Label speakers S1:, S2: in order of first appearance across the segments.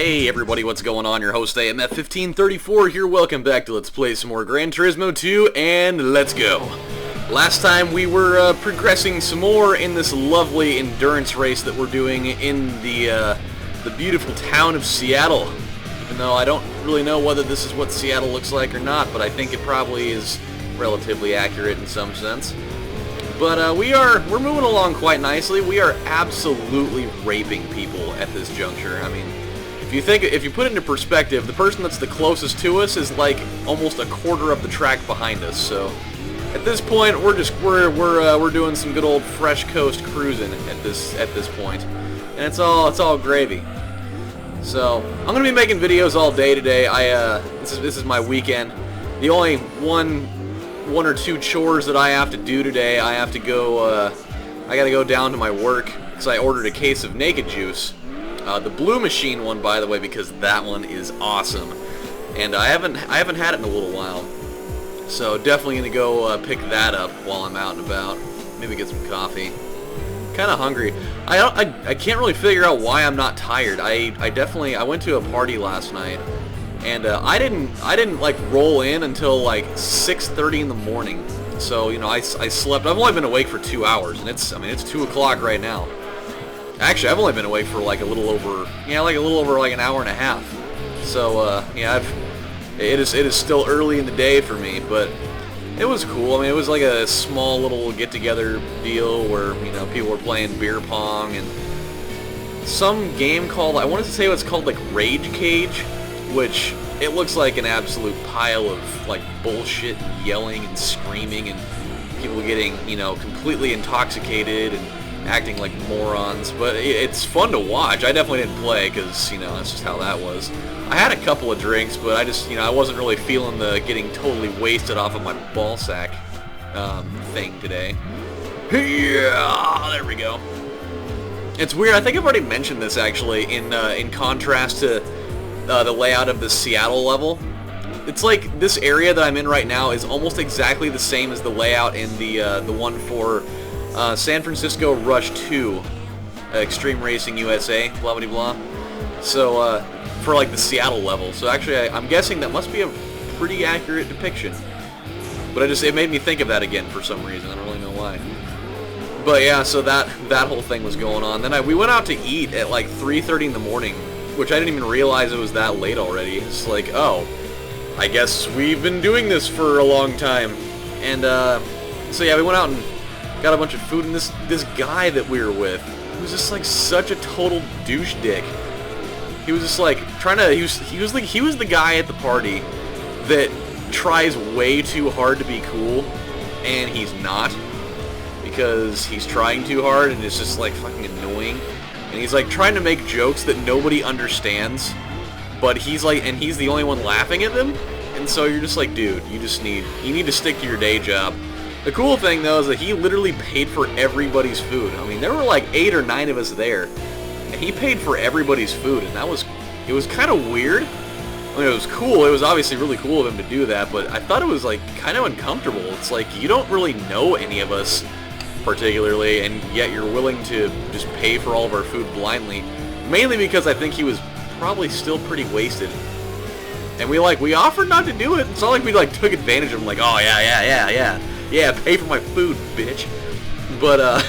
S1: Hey everybody, what's going on? Your host AMF1534 here. Welcome back to Let's Play some more Gran Turismo 2, and let's go. Last time we were progressing some more in this lovely endurance race that we're doing in the beautiful town of Seattle. Even though I don't really know whether this is what Seattle looks like or not, but I think it probably is relatively accurate in some sense. But we're moving along quite nicely. We are absolutely raping people at this juncture. I mean, if you put it into perspective, the person that's the closest to us is like almost a quarter of the track behind us. So at this point, we're doing some good old fresh coast cruising at this point, and it's all gravy. So I'm gonna be making videos all day today. This is my weekend. The only one or two chores that I have to do today, I have to go. I gotta go down to my work because I ordered a case of Naked Juice. The Blue Machine one, by the way, because that one is awesome, and I haven't had it in a little while, so definitely gonna go pick that up while I'm out and about. Maybe get some coffee. Kind of hungry. I can't really figure out why I'm not tired. I went to a party last night, and I didn't like roll in until like 6:30 in the morning. So you know I slept. I've only been awake for 2 hours, and it's 2 o'clock right now. Actually, I've only been awake for like a little over like an hour and a half. So yeah, it is still early in the day for me, but it was cool. I mean, it was like a small little get-together deal where people were playing beer pong and some game called, I wanted to say it's called like Rage Cage, which it looks like an absolute pile of like bullshit, yelling and screaming and people getting completely intoxicated and acting like morons, but it's fun to watch. I definitely didn't play because that's just how that was. I had a couple of drinks, but I just I wasn't really feeling the getting totally wasted off of my ballsack thing today. Yeah, there we go. It's weird. I think I've already mentioned this actually in contrast to the layout of the Seattle level. It's like this area that I'm in right now is almost exactly the same as the layout in the one for San Francisco Rush 2, Extreme Racing USA, blah blah blah. So for like the Seattle level. So actually, I'm guessing that must be a pretty accurate depiction. But it made me think of that again for some reason. I don't really know why. But yeah, so that whole thing was going on. Then we went out to eat at like 3:30 in the morning, which I didn't even realize it was that late already. It's like, oh, I guess we've been doing this for a long time. And so yeah, we went out and got a bunch of food, and this guy that we were with, he was just like such a total douche dick. He was just like he was the guy at the party that tries way too hard to be cool, and he's not, because he's trying too hard and it's just like fucking annoying. And he's like trying to make jokes that nobody understands, but he's the only one laughing at them. And so you're just like, dude, you need to stick to your day job. The cool thing though is that he literally paid for everybody's food. I mean, there were like 8 or 9 of us there, and he paid for everybody's food, and it was kind of weird. I mean, it was cool. It was obviously really cool of him to do that, but I thought it was like kind of uncomfortable. It's like you don't really know any of us particularly, and yet you're willing to just pay for all of our food blindly. Mainly because I think he was probably still pretty wasted. And we offered not to do it. It's not like we like took advantage of him, like, oh yeah, pay for my food, bitch. But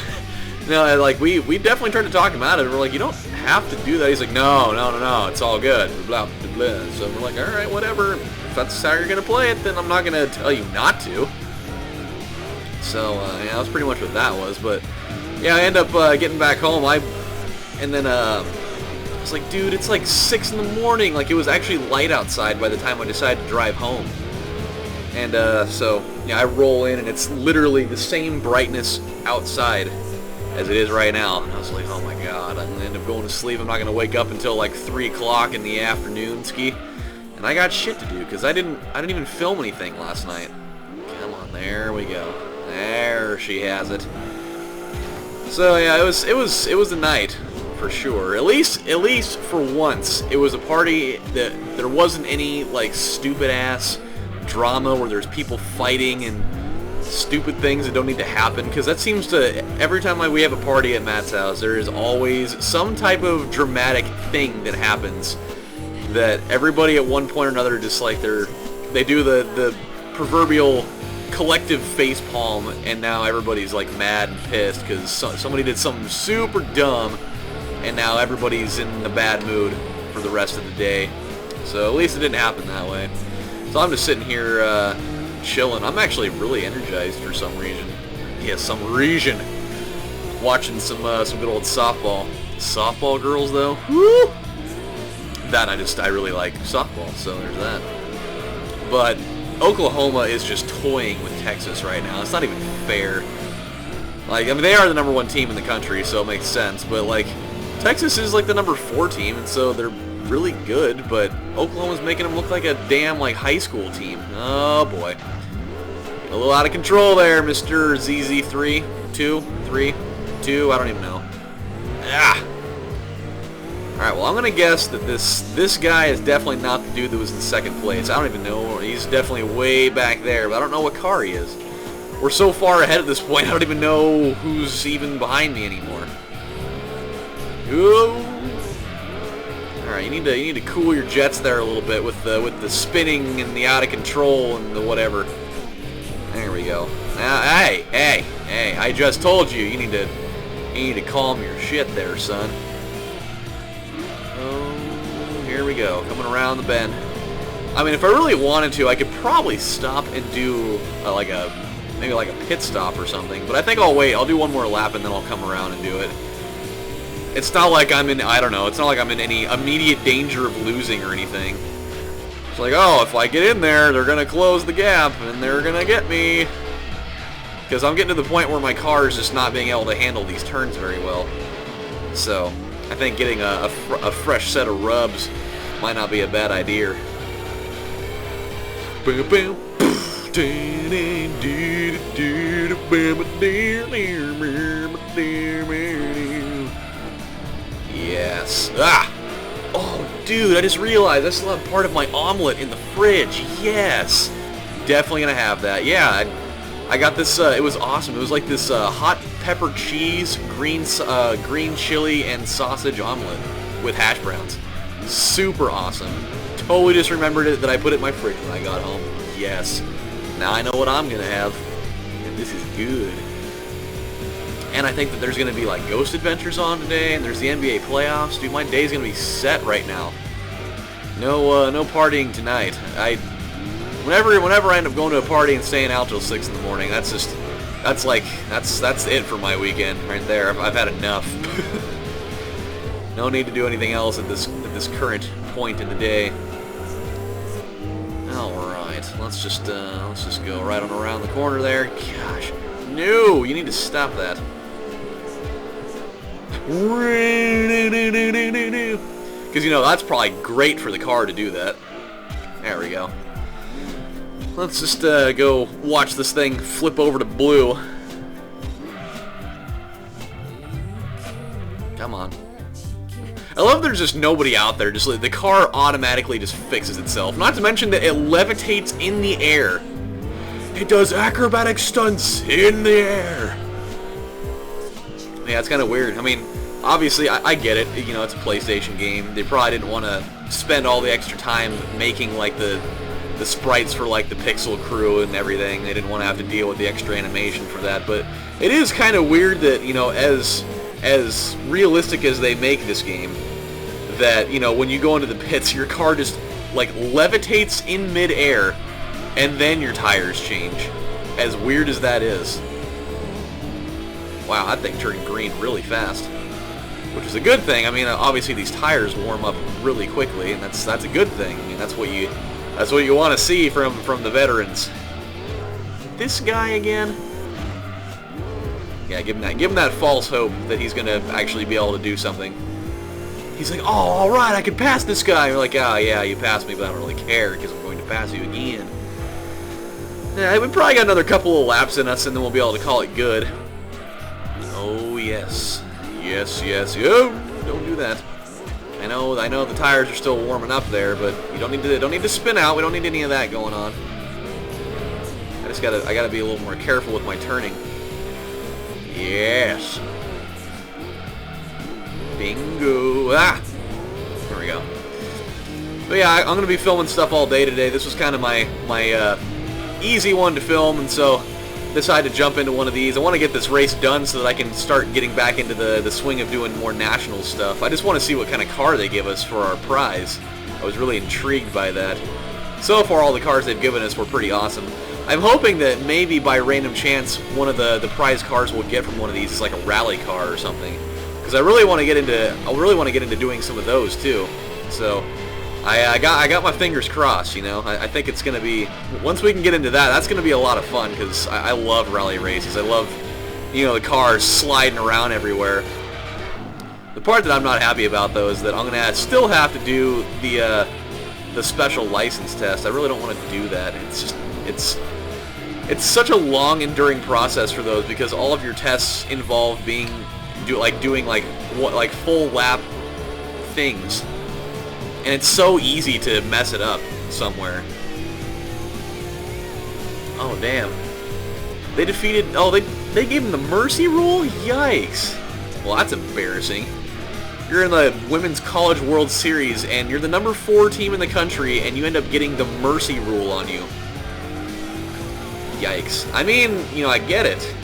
S1: no, like we definitely tried to talk him out of it. We're like, you don't have to do that. He's like, no, it's all good. Blah blah blah. So we're like, all right, whatever. If that's how you're gonna play it, then I'm not gonna tell you not to. So yeah, that was pretty much what that was. But yeah, I end up getting back home. I was like, dude, it's like 6 in the morning. Like, it was actually light outside by the time I decided to drive home. And so yeah, I roll in and it's literally the same brightness outside as it is right now. And I was like, oh my god, I'm gonna end up going to sleep. I'm not gonna wake up until like 3 o'clock in the afternoon, ski. And I got shit to do because I didn't even film anything last night. Come on, there we go. There she has it. So yeah, it was a night for sure. At least for once, it was a party that there wasn't any like stupid ass drama where there's people fighting and stupid things that don't need to happen, because that seems to, every time we have a party at Matt's house, there is always some type of dramatic thing that happens that everybody at one point or another just like they do the proverbial collective face palm, and now everybody's like mad and pissed because somebody did something super dumb, and now everybody's in a bad mood for the rest of the day. So at least it didn't happen that way. So I'm just sitting here chilling. I'm actually really energized for some reason. Yeah, some reason. Watching some good old softball. Softball girls though. Woo! That I really like softball, so there's that. But Oklahoma is just toying with Texas right now. It's not even fair. Like, I mean, they are the #1 team in the country, so it makes sense. But like, Texas is like the #4 team, and so they're really good. But Oklahoma's making them look like a damn like high school team. Oh boy, a little out of control there, Mr. ZZ3, 2, 3, 2. I don't even know. Ah. All right, well, I'm gonna guess that this guy is definitely not the dude that was in second place. I don't even know. He's definitely way back there, but I don't know what car he is. We're so far ahead at this point, I don't even know who's even behind me anymore. Ooh. All right, you need to cool your jets there a little bit with the spinning and the out of control and the whatever. There we go. Now, hey! I just told you need to calm your shit there, son. Here we go, coming around the bend. I mean, if I really wanted to, I could probably stop and do maybe like a pit stop or something. But I think I'll wait. I'll do one more lap and then I'll come around and do it. It's not like I'm in, I don't know, it's not like I'm in any immediate danger of losing or anything. It's like, oh, if I get in there, they're going to close the gap and they're going to get me. Because I'm getting to the point where my car is just not being able to handle these turns very well. So I think getting a fresh set of rubs might not be a bad idea. Yes. Ah! Oh, dude, I just realized I still have part of my omelet in the fridge. Yes! Definitely gonna have that. Yeah, I got this, it was awesome. It was like this hot pepper cheese, green chili, and sausage omelet with hash browns. Super awesome. Totally just remembered it that I put it in my fridge when I got home. Yes. Now I know what I'm going to have. And this is good. And I think that there's going to be like Ghost Adventures on today, and there's the NBA playoffs. Dude, my day's going to be set right now. No partying tonight. Whenever I end up going to a party and staying out till 6 in the morning, that's it for my weekend right there. I've had enough. No need to do anything else at this current point in the day. All right, let's just go right on around the corner there. Gosh, no, you need to stop that. Because you know that's probably great for the car to do that. There we go. Let's just go watch this thing flip over to blue. Come on. I love there's just nobody out there. Just like, the car automatically just fixes itself. Not to mention that it levitates in the air. It does acrobatic stunts in the air. Yeah, it's kind of weird. I mean, obviously, I get it. You know, it's a PlayStation game. They probably didn't want to spend all the extra time making like the sprites for like the pixel crew and everything. They didn't want to have to deal with the extra animation for that. But it is kind of weird that, you know, as realistic as they make this game, that, you know, when you go into the pits, your car just like levitates in midair and then your tires change. As weird as that is. Wow, that thing turned green really fast. Which is a good thing. I mean, obviously these tires warm up really quickly, and that's a good thing. I mean, that's what you want to see from the veterans. This guy again? Yeah, give him that false hope that he's gonna actually be able to do something. He's like, oh, all right, I can pass this guy. You're like, oh yeah, you passed me, but I don't really care because I'm going to pass you again. Yeah, we probably got another couple of laps in us, and then we'll be able to call it good. Oh yes, yes. Oh, don't do that. I know the tires are still warming up there, but you don't need to spin out. We don't need any of that going on. I gotta be a little more careful with my turning. Yes. Bingo. Ah! There we go. But yeah, I'm going to be filming stuff all day today. This was kind of my easy one to film, and so decided to jump into one of these. I want to get this race done so that I can start getting back into the swing of doing more national stuff. I just want to see what kind of car they give us for our prize. I was really intrigued by that. So far, all the cars they've given us were pretty awesome. I'm hoping that maybe by random chance, one of the prize cars we'll get from one of these is like a rally car or something. Because I really want to get into doing some of those too. So I got my fingers crossed, you know. I think it's going to be, once we can get into that, that's going to be a lot of fun, because I love rally races. I love, you know, the cars sliding around everywhere. The part that I'm not happy about, though, is that I'm going to still have to do the special license test. I really don't want to do that. It's just, it's such a long, enduring process for those, because all of your tests involve doing full lap things. And it's so easy to mess it up somewhere. Oh, damn. They defeated... Oh, they gave him the mercy rule? Yikes. Well, that's embarrassing. You're in the Women's College World Series, and you're the number 4 team in the country, and you end up getting the mercy rule on you. Yikes. I mean, you know, I get it.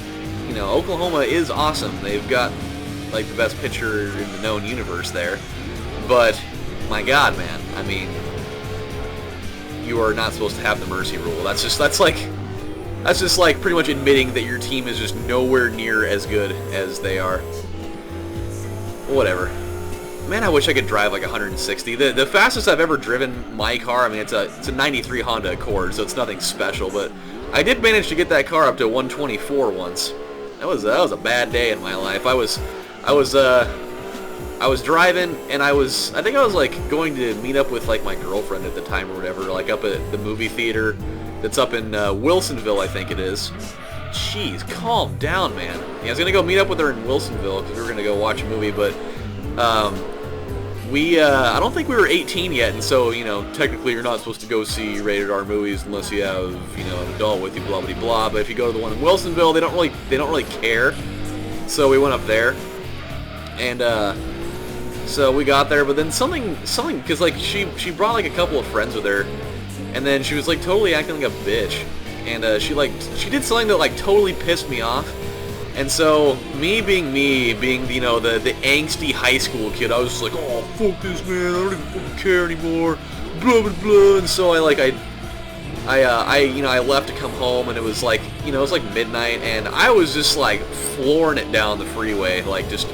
S1: You know, Oklahoma is awesome. They've got, like, the best pitcher in the known universe there. But... my God, man. I mean, you are not supposed to have the mercy rule. That's just like pretty much admitting that your team is just nowhere near as good as they are. Whatever. Man, I wish I could drive like 160. The fastest I've ever driven my car, I mean, it's a 93 Honda Accord, so it's nothing special, but I did manage to get that car up to 124 once. That was a bad day in my life. I was driving, and I think I was like going to meet up with like my girlfriend at the time or whatever, like up at the movie theater that's up in Wilsonville, I think it is. Jeez, calm down, man. Yeah, I was gonna go meet up with her in Wilsonville because we were gonna go watch a movie, but I don't think we were 18 yet, and so, you know, technically you're not supposed to go see rated R movies unless you have, you know, an adult with you, blah blah blah. But if you go to the one in Wilsonville, they don't really care. So we went up there, and so we got there, but then something, because like she brought like a couple of friends with her, and then she was like totally acting like a bitch, and she did something that like totally pissed me off, and so me being you know the angsty high school kid, I was just like, oh fuck this, man, I don't even fucking care anymore, blah blah blah, and so I left to come home, and it was like, you know, it was like midnight, and I was just like flooring it down the freeway, like just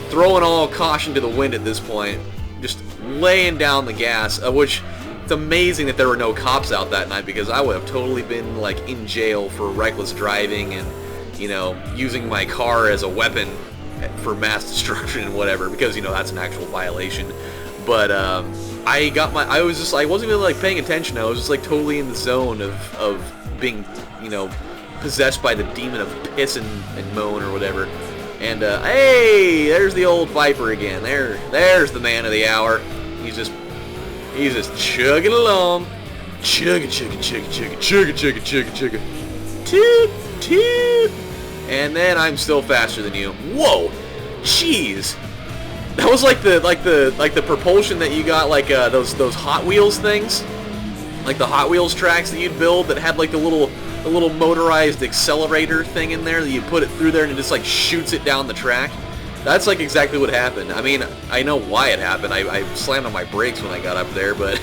S1: throwing all caution to the wind at this point, just laying down the gas, which it's amazing that there were no cops out that night, because I would have totally been like in jail for reckless driving and, you know, using my car as a weapon for mass destruction and whatever, because, you know, that's an actual violation. But I wasn't even like paying attention. I was just like totally in the zone of being, you know, possessed by the demon of piss and moan or whatever. And, hey, there's the old Viper again. There's the man of the hour. He's just chugging along. Chugging. Toot, toot. And then I'm still faster than you. Whoa. Jeez. That was like the propulsion that you got, like, those Hot Wheels things. Like the Hot Wheels tracks that you'd build that had like the little motorized accelerator thing in there that you put it through there and it just like shoots it down the track. That's like exactly what happened. I mean, I know why it happened. I slammed on my brakes when I got up there, but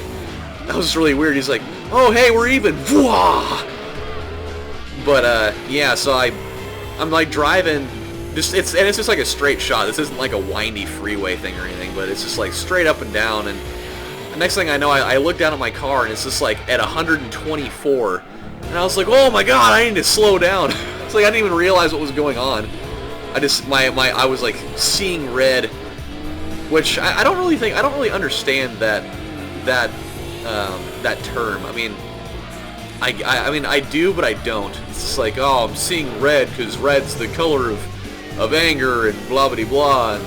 S1: that was really weird. He's like, oh hey, we're even. But yeah, so I'm like driving. It's just like a straight shot. This isn't like a windy freeway thing or anything, but it's just like straight up and down. And the next thing I know, I look down at my car and it's just like at 124. And I was like, oh my god, I need to slow down. It's like I didn't even realize what was going on. I was like seeing red, which I don't really understand that term. I mean, I do, but I don't. It's just like, oh, I'm seeing red because red's the color of anger and blah blah blah.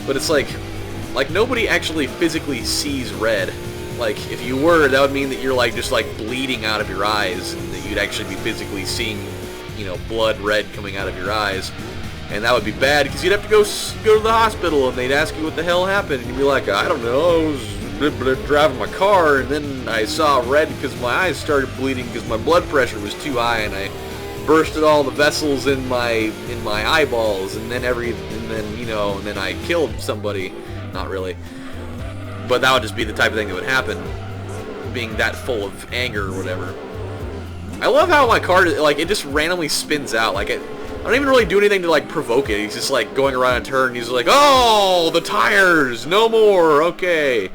S1: But it's like nobody actually physically sees red. Like, if you were, that would mean that you're like just like bleeding out of your eyes, and that you'd actually be physically seeing, you know, blood red coming out of your eyes, and that would be bad because you'd have to go to the hospital and they'd ask you what the hell happened, and you'd be like, I don't know, I was driving my car, and then I saw red because my eyes started bleeding because my blood pressure was too high, and I bursted all the vessels in my eyeballs, and then and then I killed somebody. Not really, but that would just be the type of thing that would happen, being that full of anger or whatever. I love how my car, like, it just randomly spins out. Like, I don't even really do anything to, like, provoke it. He's just, like, going around a turn, and he's like, oh, the tires, no more, okay.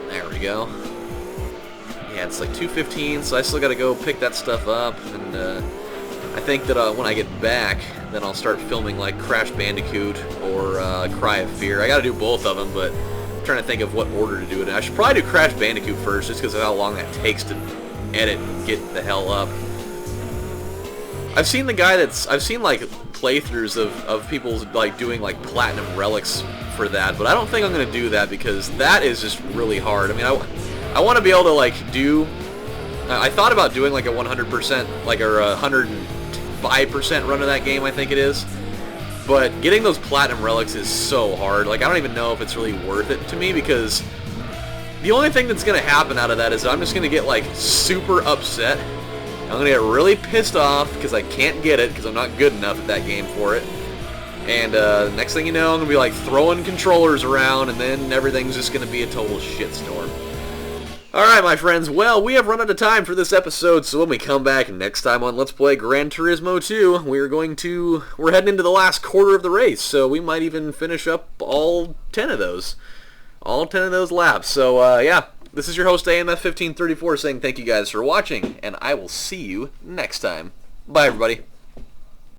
S1: There we go. Yeah, it's like 2:15, so I still gotta go pick that stuff up, and I think that when I get back, then I'll start filming, like, Crash Bandicoot or Cry of Fear. I gotta do both of them, but I'm trying to think of what order to do it in. I should probably do Crash Bandicoot first, just because of how long that takes to edit and get the hell up. I've seen like playthroughs of people like doing like platinum relics for that, but I don't think I'm gonna do that because that is just really hard. I mean, I want to be able to like do. I thought about doing like a 100% like or a 105% run of that game. I think it is, but getting those platinum relics is so hard. Like I don't even know if it's really worth it to me because the only thing that's going to happen out of that is I'm just going to get, like, super upset. I'm going to get really pissed off because I can't get it because I'm not good enough at that game for it. And next thing you know, I'm going to be, like, throwing controllers around, and then everything's just going to be a total shitstorm. Alright, my friends, well, we have run out of time for this episode, so when we come back next time on Let's Play Gran Turismo 2, we're heading into the last quarter of the race, so we might even finish up all 10 of those. All 10 of those laps. So, yeah, this is your host, AMF1534, saying thank you guys for watching, and I will see you next time. Bye, everybody.